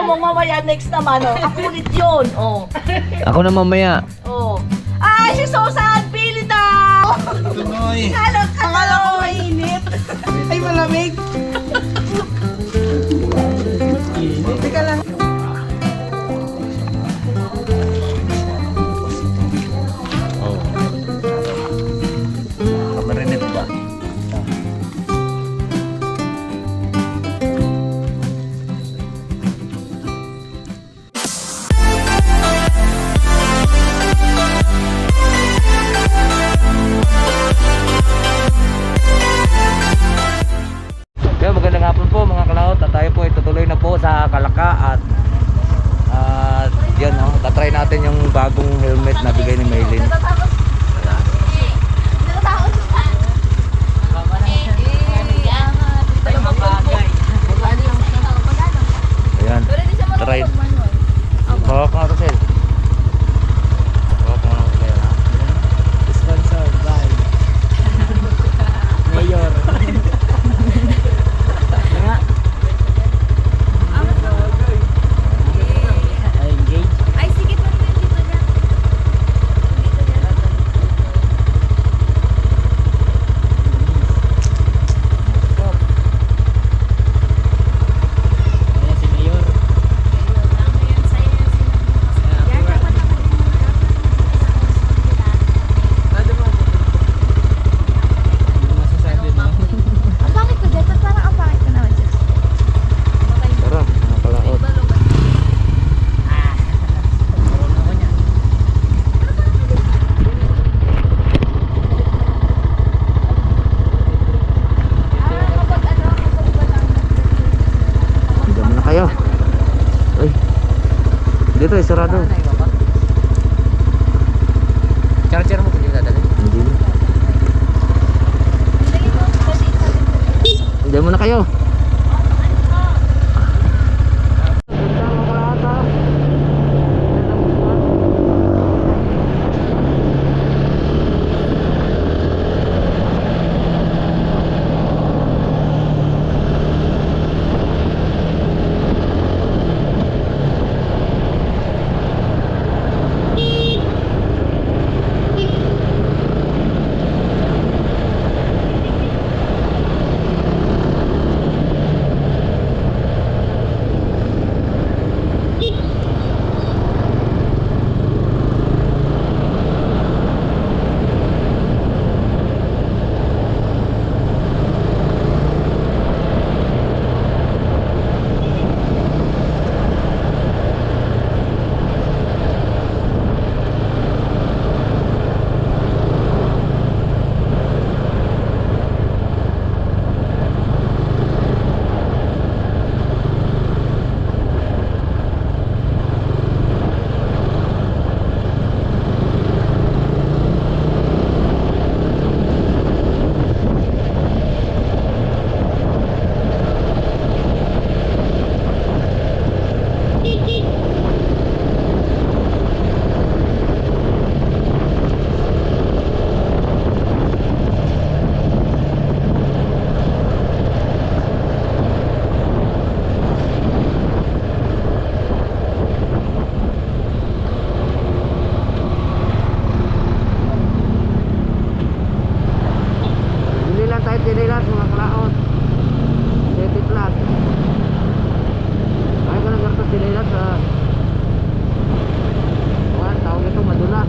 mo mamaya next naman, oh. Ako ulit yun, oh. Ako na mamaya. Oh. Ay, si Susan, pili daw! Tunoy. Akala ko mainit. Ay, malamig. Teka lang. Oh. Marinig ba? Kaya magandang hapon po mga kalaot, at tayo po ay tutuloy na po sa Kalaka at yan tatry natin yung bagong helmet na bigay ni Maylin. Ayan, try. Bawak mo ito, Sel. Bawak mo ito, Sel. Sponsored by Mayor. Ay, engage. Ay, sige pa rin dito na. Dito na. Ayan si Mayor. Ano yan sa'yo yung sinabi mo kasi. Yan, dapat nakalimutan mo na Ano masasabi mo? ang pangit ko, Jet. Parang ang pangit ko naman, Jet. Tara, mga kalaot. Corona ko niya. Kapag ano, kapag walang Diyan na kayo. Uy. Dito ay sarado. Charger mo kung di mo dadalhin. Hindi na. Sige mo, kasi sabi ko. Diyan muna kayo. Pinilat mga kalaot. Safety flag. Ay ko nagkarto pinilat sa tawag ito madulas.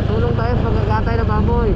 Tulong tayo sa pagkagatay ng baboy.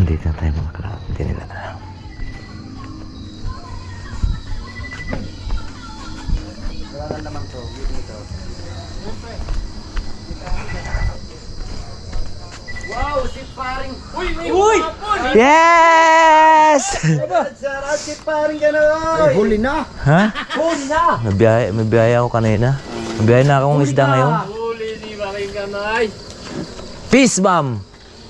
Nandito na tayo mga kalahot. Hindi nila alam. Wow, si paring. Uy! Yes! Sarap si paring ka na. Huli na. Ha? Huli na. May biyaya ako kanina. May biyaya na akong isda ngayon. Huli si paring Kanoy. Peace bomb!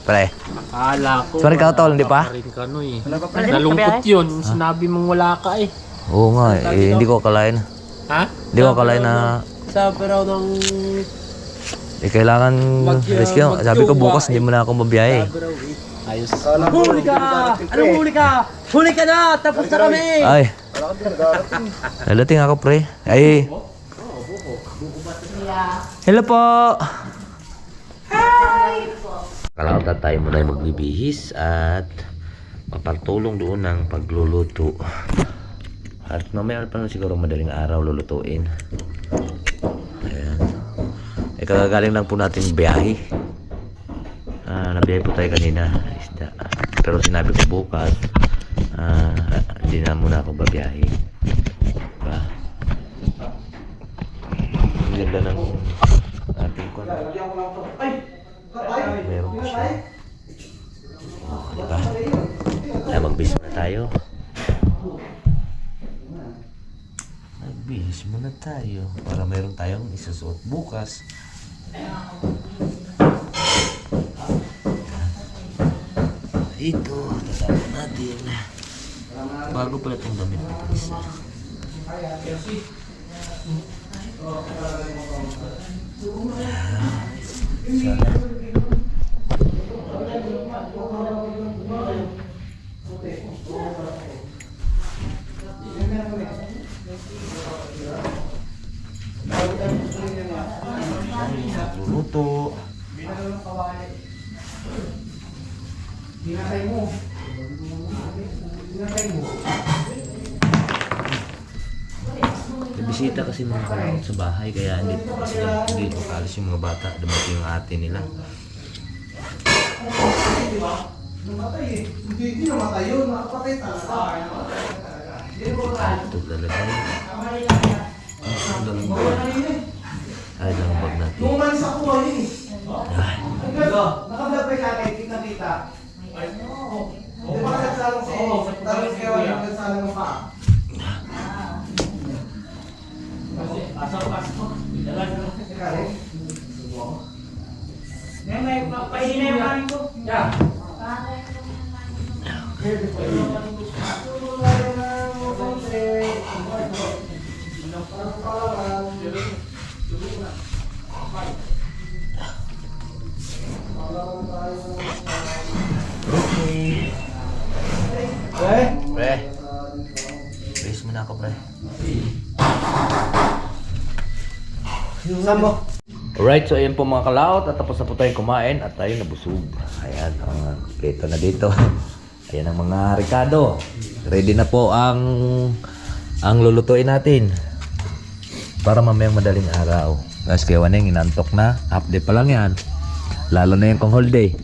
Pre. Akala ko. Sorry ka tol, hindi pa? Paring Kanoy. Nalungkot yun. Sinabi mong wala ka eh. Oo nga hindi ko akalain. Ha? Hindi ko akalain na Sabi raw ng... kailangan rescue. Sabi ko bukas hindi mo na ako mabiyahe. Ayos. Huli ka! Anong huli ka? Huli ka na! Tapos na kami! Ay. Nalating ako pre. Ay. Hello po. Hi. Kalautan na tayo muna yung magbibihis at mapagtulong doon ng pagluluto. At mamaya pa na siguro madaling araw lulutuin. Ayan. Kagagaling lang po natin biyahe. Nabiyahe po tayo kanina. Isda. Pero sinabi ko bukas, hindi na muna ako babiyahe. Diba? Ang ganda ng ating kwan. Meron pa siya. Diba? Kaya magbihis muna tayo. Magbihis muna tayo para meron tayong isusuot bukas. Ito, tatapon natin. Bago pala itong damit na ito isa. Luluto. Bisita kasi mga kalahot sa bahay kaya hindi makalis yung mga bata. Dumating yung ate nila. Hindi namatay yun. Nakapatay talaga. Ito talaga. Ang dalang bag. Ay, dalang bag natin. Umalis ako eh. Ay. Nakablog pa natin. Kita-kita. Di ba nagsalang si... Tapos kaya wala nagsalang pa. May painin na yung kanin ko. Yeah. Pre. Bihis mo na ako, pre. Sambo. Alright, so ayan po mga kalaot at tapos na po tayong kumain at tayo nabusog. Ayan, dito na dito. Ayan ang mga Ricardo. Ready na po ang lulutuin natin. Para mamayang madaling araw. Guys, kaya waneng inantok na. Half day pa lang yan. Lalo na yung kong whole day.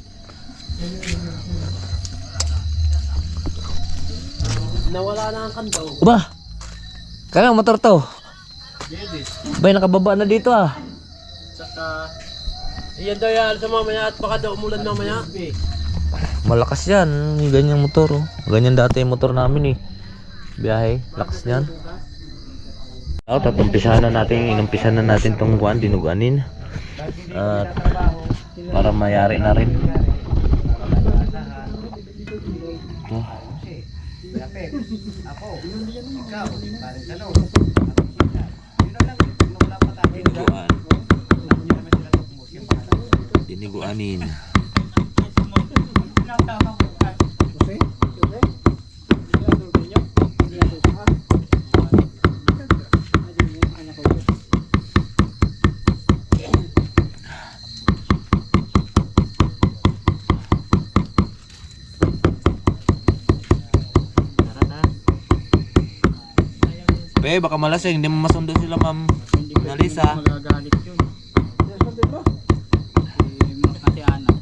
Nawala na ang kandaw. Ba? Kaya motor to. Bay, nakababa na dito ah. Saka... Iyan daw yan sa mamaya at baka daw umulan mamaya. Malakas yan, yung ganyang motor oh. Ganyan dati yung motor namin eh. Biyahe, lakas yan. At umpisahan na natin tong buwan, dinuganin. At para mayari na rin. Diniguanin. Be, baka malasing, hindi mo masundo sila, ma'am. Nalisa. Magagalit yun. Ate Ana.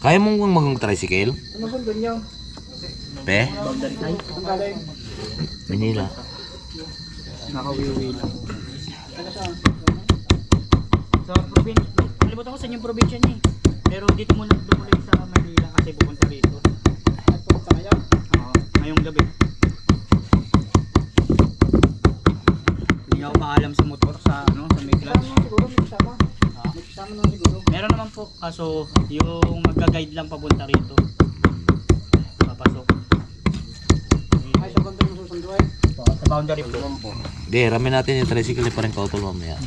Kaya mong mag-tricycle? Ano ba ganyan? Pe? Ang galing. Manila. Nakawiwi lang. Sa probinsya, kalimutan ko sa inyong probinsya niya eh. Pero dito muna dumuloy sa Manila kasi pupunta rito. At pumunta ngayon. Oo, ngayong gabi. Hindi ako maalam sa motor sa sa may clutch. Siguro may kasama. May kasama naman siguro. Meron naman po, kaso yung magga-guide lang papunta rito. Papasok. Ay, sa konti mo susunduin. Sa boundary po. Di, ramen natin yung tricycle parang kautol mamaya.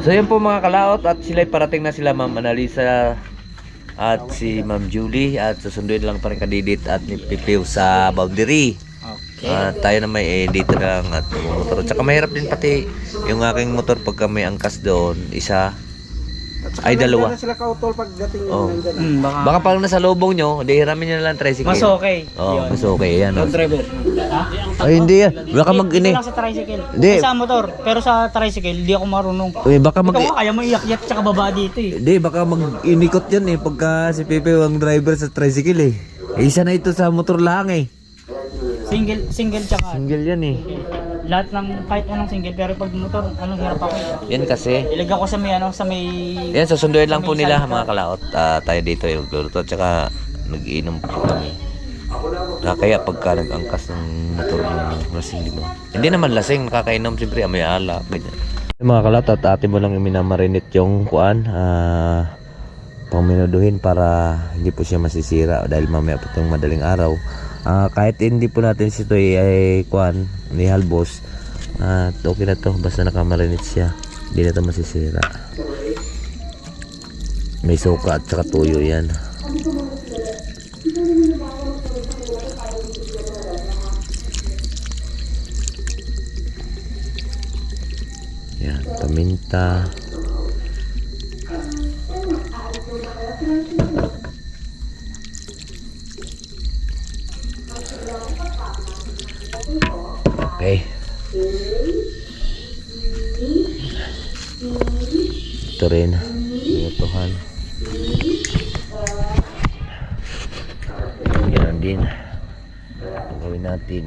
So yun po mga kalaot at sila'y parating na sila Ma'am Analisa at si Ma'am Julie at susunduin lang pa rin kadidit at ni Pipiw sa boundary. Tayo na may dito lang at motor. Tsaka mahirap din pati yung aking motor pagka may angkas doon, isa ay dalawa. Sila kautol pagdating Oh. yung nandyan. Baka pag nasa lubong nyo, di hiramin nyo na lang tricycle. Mas okay. Oh, mas okay yan. Oh. Driver. Ha? Ay hindi yan. Baka mag Hindi ini. lang sa tricycle. Hindi. Sa motor. Pero sa tricycle, hindi ako marunong. Uy, baka mag Ikaw kaya mo iyakyat tsaka baba dito eh. Hindi, baka mag-inikot yan eh pagka si Pepe ang driver sa tricycle eh. Isa na ito sa motor lang eh. Single tsaka. Single yan eh. Lahat ng kahit anong single pero pag motor, hirap ako. Yan kasi. Ilagay ko sa may sa may Yan, susunduin lang po nila mga kalaot. Tayo dito yung magluluto. Tsaka nag-iinom po kami. Kaya pagka nag-angkas ng motor ng lasing, di ba? Hindi naman lasing, nakakainom siyempre, may ala, ganyan. Mga kalaot, at ate mo lang minamarinate yung kuan. Paminuduhin para hindi po siya masisira dahil mamaya po itong madaling araw. Kahit hindi po natin ito ay kuan ni halbos, okay na to basta nakamarinate siya, hindi na to masisira. May suka at saka tuyo yan. Yan, paminta. Okay. Ito rin. Minutuhan. Yan din. Gawin natin.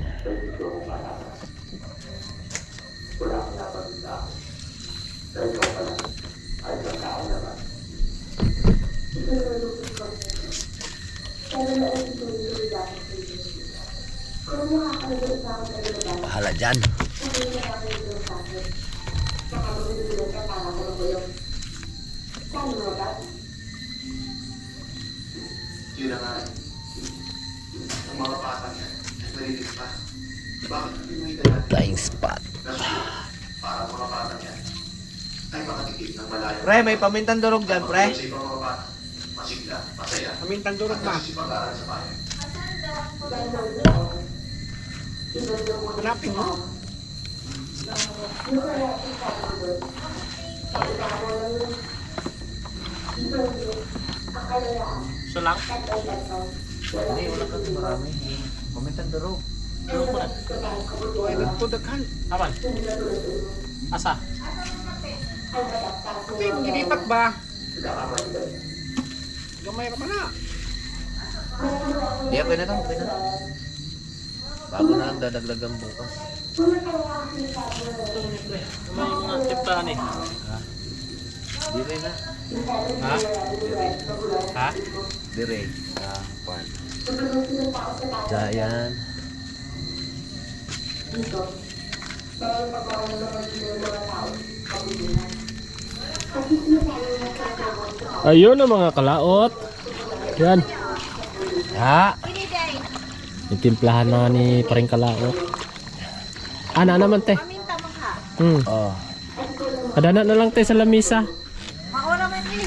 Bahala dyan. Flying spot. Pre, may pamintang durog dyan, pre. Pamintang durog ma. Hanapin mo. so lang. Hindi, wala ka marami. Pamintang durog. Ay, nagpudaghan. Apan. Asa? Hindi, ginipat ba? Gamay ka pa na. Hindi, okay na lang. Okay na lang. Bago na lang dadagdagan bukas. May mga tiptahan eh. Dire na. Ha? Ha? Dire. Pan. Jayan. Ayun ang mga kalaot. Yan. Ha? Itimplahan na ni paring kalaot. Ana naman te. Paminta mo ka. Oh. Adana na lang te sa lamisa. Maura man eh.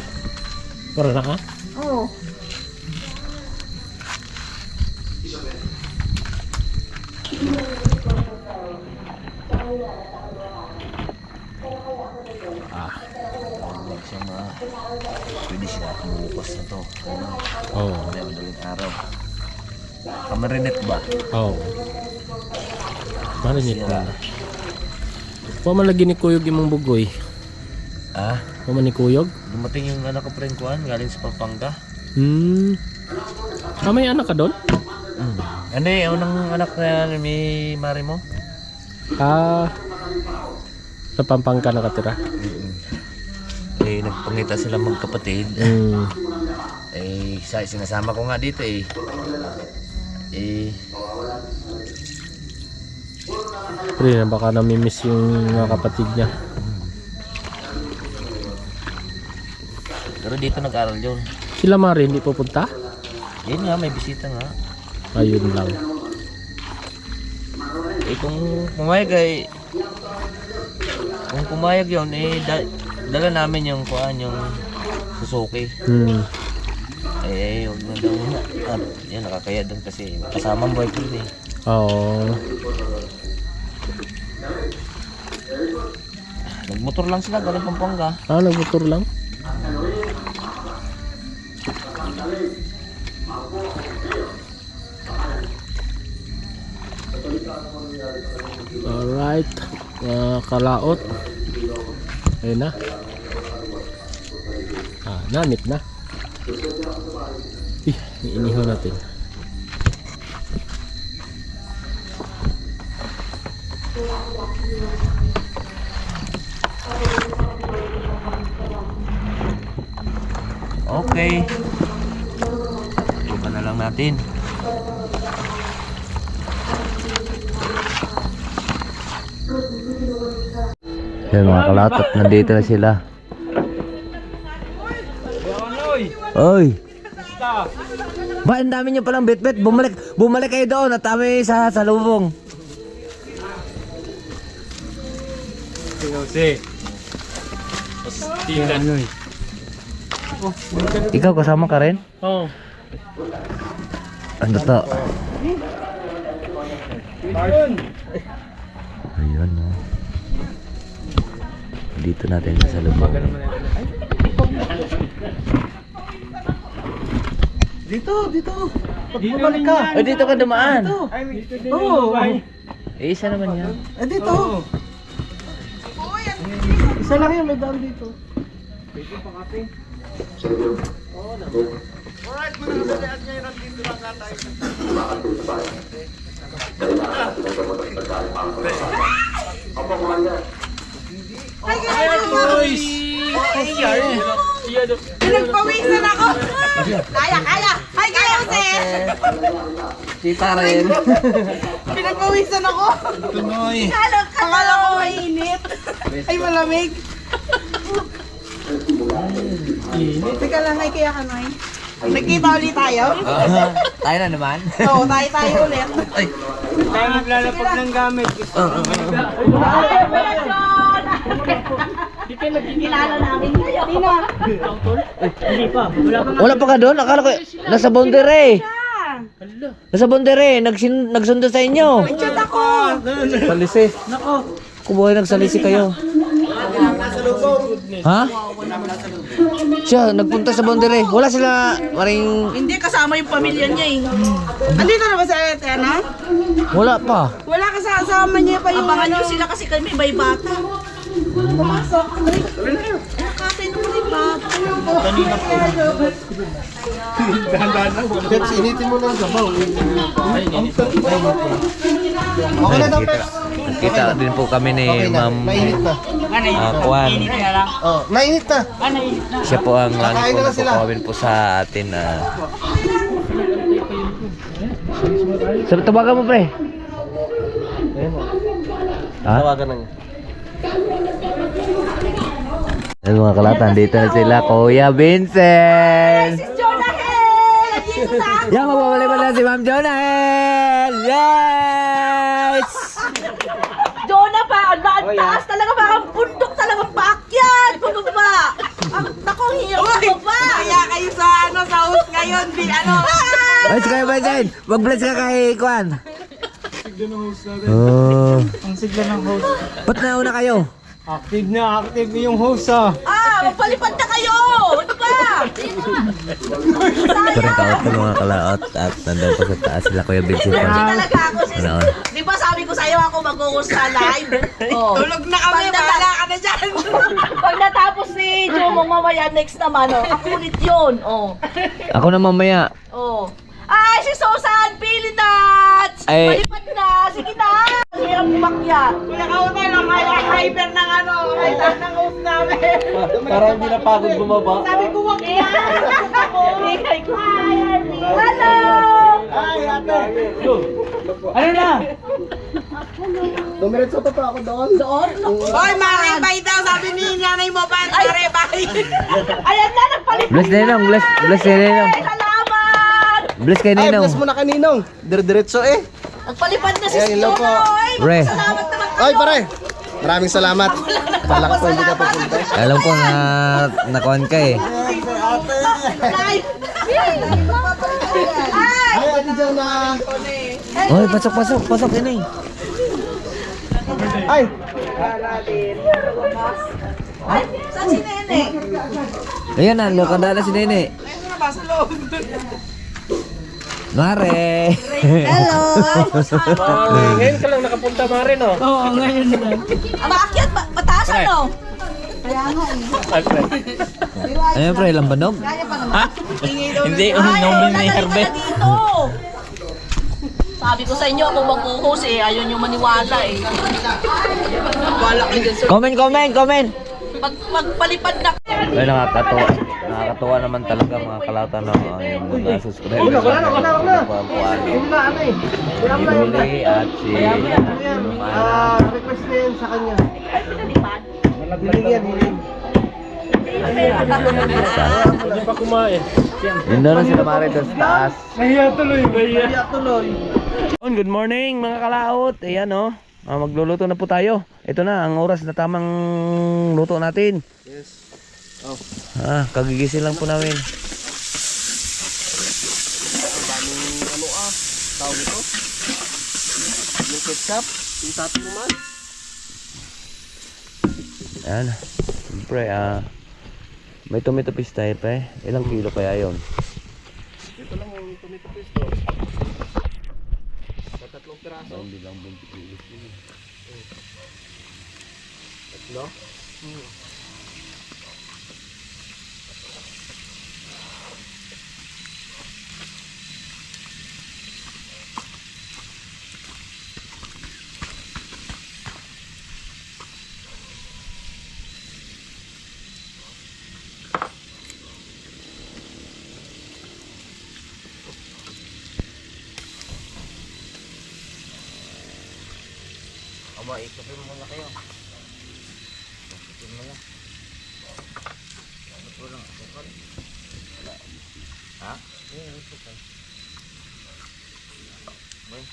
Para na ka? Oo. Huwag siya pwede siya bukas na to. Oo. May madaling araw. Kamarinet ba? Oo. Marinit na. Huwag malagi ni Kuyog imong bugoy. Ah? Manikuyog? Dumating yung anak ko pre kuan galing sa Pampanga. May anak ka doon? Ano yung unang anak na may mari mo? Sa Pampanga nakatira. Eh, nagpangita sila magkapatid. Eh, sinasama ko nga dito eh. Pre, baka namimiss yung mga kapatid niya. Pero dito nag-aral yun. Sila Mari hindi pupunta? Yun nga, may bisita nga. Ayun lang. Eh, kung pumayag yun, eh, dala namin yung kuan, yung Suzuki. Eh, huwag na daw na. Yan, nakakaya doon kasi kasamang boyfriend eh. Oo. Nagmotor lang sila, galing Pampanga. Nagmotor lang? Alright, mga kalaot. Ayun na. Namit na. Inihaw natin. Okay. Iba na lang natin. Yan mga kalatot, nandito na sila. Oy! Ba, ang dami nyo palang bit-bit. Bumalik kayo doon at kami sa salubong. Ikaw kasama ka rin? Oo. Ano to? Ayun no. Dito natin sa lubong. Dito. Pag bumalik ka. Dito ka dumaan. Oo. Eh, isa naman yan. Dito. Isa lang yan, may daan dito. Alright, mga kasalihan ngayon, nandito lang nga tayo. Pinagpawisan ako. Kaya. Hi, Jose. Kita rin. Pinagpawisan ako. Tunoy. Akala ko mainit. Ay, malamig. Teka lang, ay kaya ka, Noy. Nagkita ulit tayo? Tayo na naman. Oo, tayo ulit. Tayo maglalapag ng gamit. Kilala namin kayo. Tina. Hindi pa. Wala pa ka doon? Akala ko nasa boundary. Nasa boundary. Nagsundo sa inyo. Chat ako. Salisi. Nako. Kubuhay nagsalisi kayo. Ha? Siya, nagpunta sa boundary. Wala sila maring... Hindi, kasama yung pamilya niya eh. Andito na ba sa Etena? Wala pa. Wala kasama niya pa yung abangan niyo sila kasi kami may bata. Pumasok. Nakatay naman yung bata. Dahan-dahan lang. Peps, initin mo lang sabaw. Okay na daw, Peps. Kita din po kami ni Ma'am Mainit na. Kuan. Init na lang. Oh, mainit na. Siya po ang lagi Nakain po na lang sila. nagpapawin po sa atin. Tawagan mo pre. Ha? Tawagan na niya. Ayun mga kalatan, dito na sila, Kuya Vincent! Jonahel! Nandito na! Yan, magbabalik-balik si Ma'am Jonahel! Yes! Jonah pa! Ang taas talaga, parang bundok talagang paakyat! Pababa! Naku, ang hirap pababa! Kaya kayo sa host ngayon, Ay, si Kuya Vincent! Mag-bless ka kay Kuan! Sigla ng host natin. Oh. Ang sigla ng host. Ba't nauna kayo? Active yung host ah. Magpalipad na kayo! Ano ba? Ito rin kaot ng mga kalaot at nandun pa sa taas sila Kuya Vincent. Hindi talaga ako, sis. Ano? Di ba sabi ko sa'yo, ako mag-host sa live. Oh. Tulog na kami, bahala ka na dyan. Pag natapos si Jomong mamaya, next naman, oh. Ako ulit yun, oh. Ako na mamaya. Oh. Ay, si Susan, pili nuts! Ay. Malipad na, sige na! Hirap umakyat. Kuya Kauta lang, hyper ng hyper ng host namin. Para hindi na pagod bumaba. Sabi ko, wag yan! Hi, hello! Ay, ate. Ano na? Dumiretso pa ako doon. Doon? Hoy, marebay daw, sabi ni nanay mo ba, marebay. Ayan na, nagpalit. Bless na Ninong, bless na Ninong. Ay, salamat! Bless kay Ay, Ninong. bless mo na kaninong. Diretso eh. Nagpalipad na si Ayan, hello Stona, po. oy! Pre. Salamat naman kayo! Ay, pare. Maraming salamat. Kala ko hindi ka pupunta. Alam ko na nakuhan ka eh. Live! Ay! Ay, ate Jonah. Oy, pasok ini. Ay, Ay! Saan si Nene? Ayan na, lokadala si Nene. Mare. Hello! Ngayon ka lang nakapunta Mare, no? Oo, ngayon na. Maakyat, mataas ano? Ayun pre, lambanog. Kaya pa naman. Ha? Hindi, Ay, nomen ni dadali ka Herbert. na dito. Sabi ko sa inyo, ako mag-host eh. Ayaw nyo maniwala eh. Wala kayo dyan, sir. Comment. Magpalipad na. Ay, nakakatuwa naman talaga mga kalautan ng yung mga subscribers. wala. Puan. hindi na ano eh. Si Luli at si Request na yan sa kanya. Ay, pinalipad. Hiling yan, hiling. Hindi pa kumain. Yun doon sila Mare doon sa taas. Nahiya tuloy. Good morning mga kalaot. Ayan o. Magluluto na po tayo. Ito na ang oras na tamang luto natin. Yes. Oh. Kagigising lang po namin. Tawag ito. Yung ketchup. Yung sabi naman. Ayan. Siyempre, may tomato paste tayo pa eh. Ilang kilo kaya yun? Ito lang yung tomato paste. Sa 3 piraso. Hindi lang 20 kilos yun. Tatlo? Ikapin muna kayo. Ikapin mo lang. Ano po lang? Asukal? Wala. Ha? Asukal. May?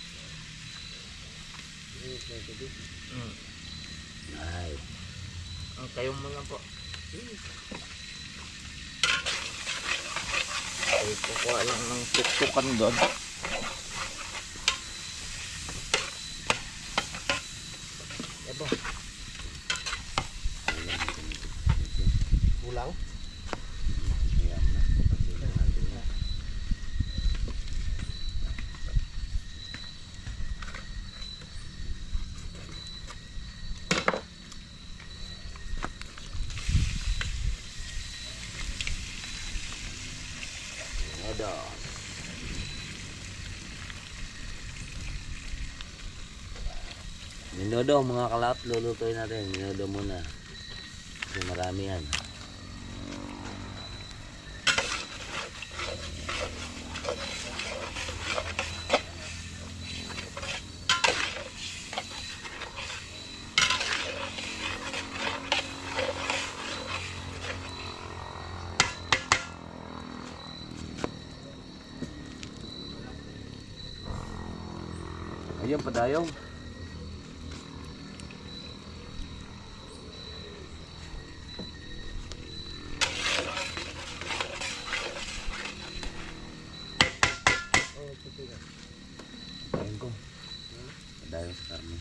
Ay. Ang kayo mo lang po. Ay, kukuha lang ng tuktukan doon. Ito. Kulang? Minodo mga kalap, lulutuin natin. Minodo muna. Kasi marami yan. Ayun, padayong. Ayun ko. Padayong sa karne.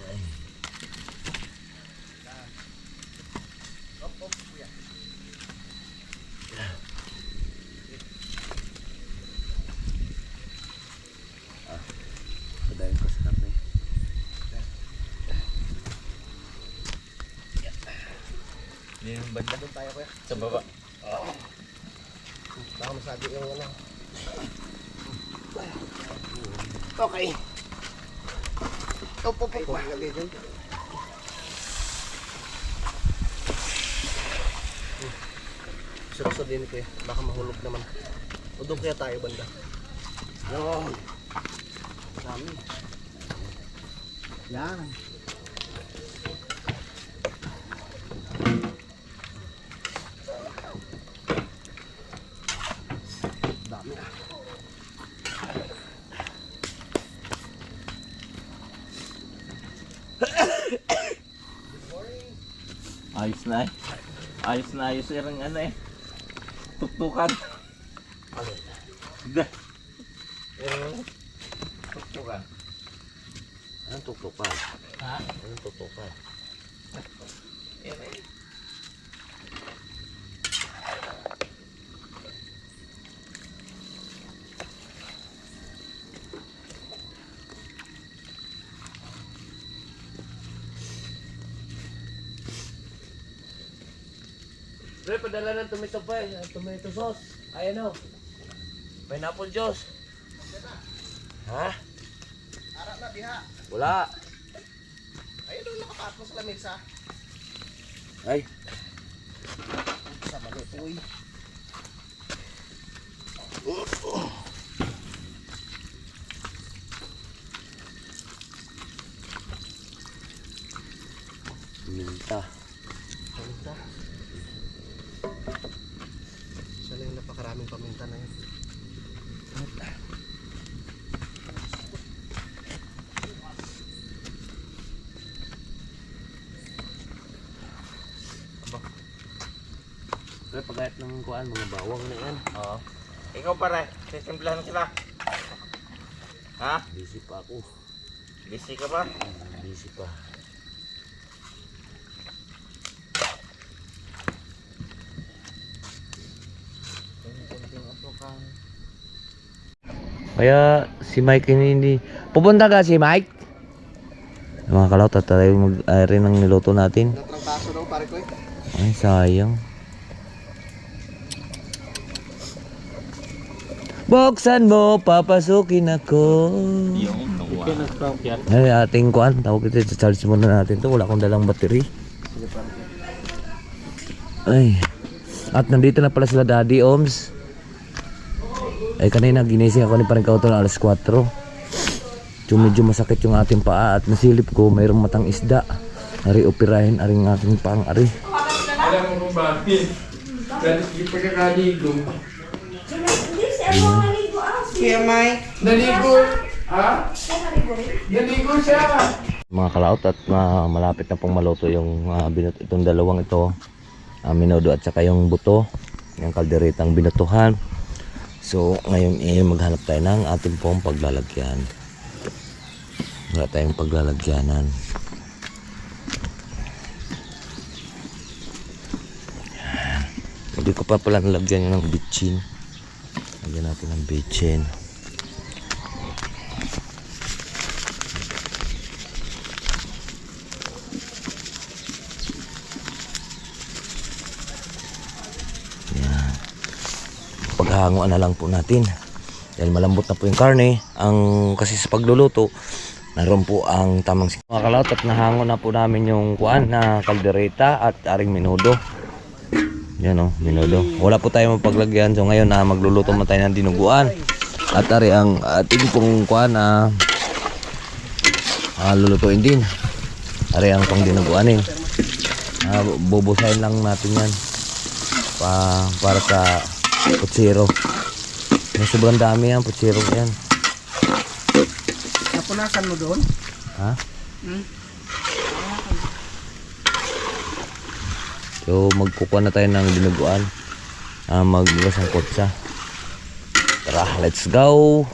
Ay. Yung banda doon tayo kuya. Sa baba. Baka masabi yung ano. Okay. Opo. Seryoso din ko eh. Baka mahulog naman. O doon kaya tayo banda. Yun. Dami. Yan. Dami na. Ayos na eh. Ayos na ayos yung ano eh. Tuktukan. Ano? Dah. Tuktukan. Anong tutukan? Ha? Anong tutukan? Pre, padala ng tomato pa eh. Tomato sauce. Ayan o. Pineapple juice. Ha? Ara na diha. Wala. Ayun doon nakapatmo sa lamesa. Ay. Sa mali uy. Minta. Paminta. Sana yung napakaraming paminta na yun. Pre, pagayat ng kuan, mga bawang na yan. Oo. Ikaw pare, sisimplahan kita. Ha? Busy pa ako. Busy ka ba? Busy pa. Kaya si Mike hindi. Pupunta ka si Mike? Mga kalawt at tayo mag-rin ng niluto natin. Natrangkaso daw pare ko eh. Ay sayang. Buksan mo, papasukin ako. Okay, nag-prank yan. Ay, ating kuan, tawag ito, charge muna natin to. Wala akong dalang battery. Ay. At nandito na pala sila Daddy Oms. Ay, kanina ginising ako ni Paring Kauto na alas 4. So, medyo masakit yung ating paa at nasilip ko mayroong matang isda. Ari operahin aring aking pang ari. Alam mo ba, dahil hindi pagkakaligo. Kuya Mike. Naligo. Ha? Naligo siya. Mga kalaot at malapit na pong maluto yung itong dalawang ito. Minodo at saka yung buto. Yung kalderetang binutuhan. So ngayon maghanap tayo ng ating pong paglalagyan. Wala tayong paglalagyanan. Hindi ko pa pala nalagyan ng bitchin. Lagyan natin ng bitchin. Yan. Paghahanguan na lang po natin. Dahil malambot na po yung karne. Kasi sa pagluluto, naroon po ang tamang mga kalawat at nahango na po namin yung kuan na kaldereta at aring menudo. Yan o, menudo. Wala po tayo mapaglagyan. So ngayon magluluto mo tayo ng dinuguan. At ari ang ating pong kuan na lulutuin din. Ari ang pang dinuguanin. Bubusahin lang natin yan. Para sa putsiro. May sobrang dami yan, putsiro yan. Napunasan mo doon? Ha? So magkukuha na tayo ng dinuguan. Maglasang kotsa. Tara, let's go!